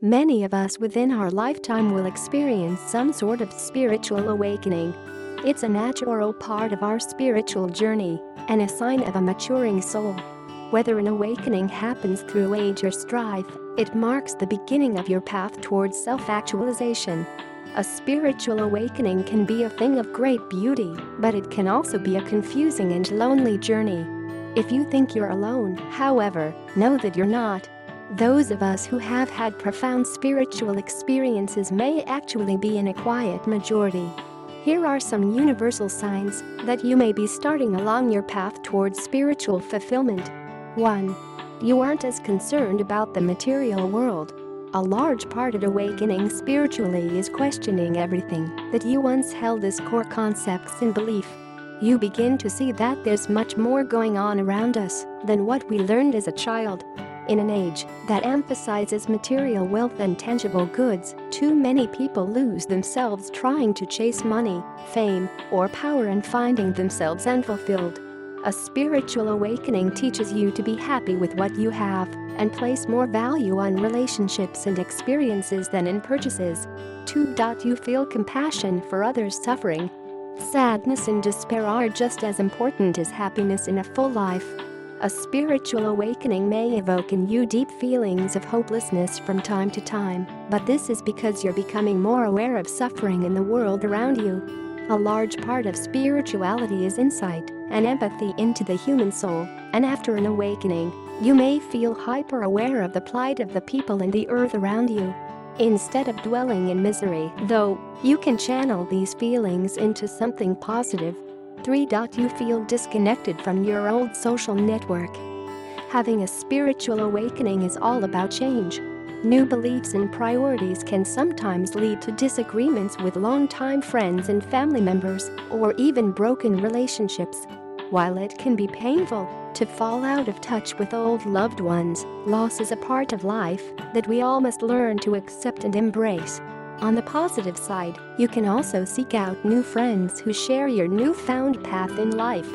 Many of us within our lifetime will experience some sort of spiritual awakening. It's a natural part of our spiritual journey and a sign of a maturing soul. Whether an awakening happens through age or strife, it marks the beginning of your path towards self-actualization. A spiritual awakening can be a thing of great beauty, but it can also be a confusing and lonely journey. If you think you're alone, however, know that you're not. Those of us who have had profound spiritual experiences may actually be in a quiet majority. Here are some universal signs that you may be starting along your path towards spiritual fulfillment. 1. You aren't as concerned about the material world. A large part of awakening spiritually is questioning everything that you once held as core concepts and belief. You begin to see that there's much more going on around us than what we learned as a child. In an age that emphasizes material wealth and tangible goods, too many people lose themselves trying to chase money, fame, or power and finding themselves unfulfilled. A spiritual awakening teaches you to be happy with what you have and place more value on relationships and experiences than in purchases. 2. You feel compassion for others suffering. Sadness and despair are just as important as happiness in a full life. A spiritual awakening may evoke in you deep feelings of hopelessness from time to time, but this is because you're becoming more aware of suffering in the world around you. A large part of spirituality is insight and empathy into the human soul, and after an awakening, you may feel hyper-aware of the plight of the people and the earth around you. Instead of dwelling in misery, though, you can channel these feelings into something positive. 3. You feel disconnected from your old social network. Having a spiritual awakening is all about change. New beliefs and priorities can sometimes lead to disagreements with longtime friends and family members, or even broken relationships. While it can be painful to fall out of touch with old loved ones, loss is a part of life that we all must learn to accept and embrace. On the positive side, you can also seek out new friends who share your newfound path in life.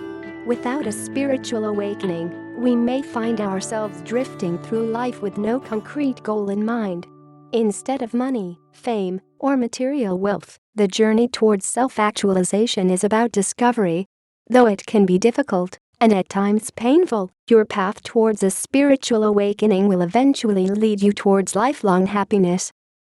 Without a spiritual awakening, we may find ourselves drifting through life with no concrete goal in mind. Instead of money, fame, or material wealth, the journey towards self-actualization is about discovery. Though it can be difficult, and at times painful, your path towards a spiritual awakening will eventually lead you towards lifelong happiness.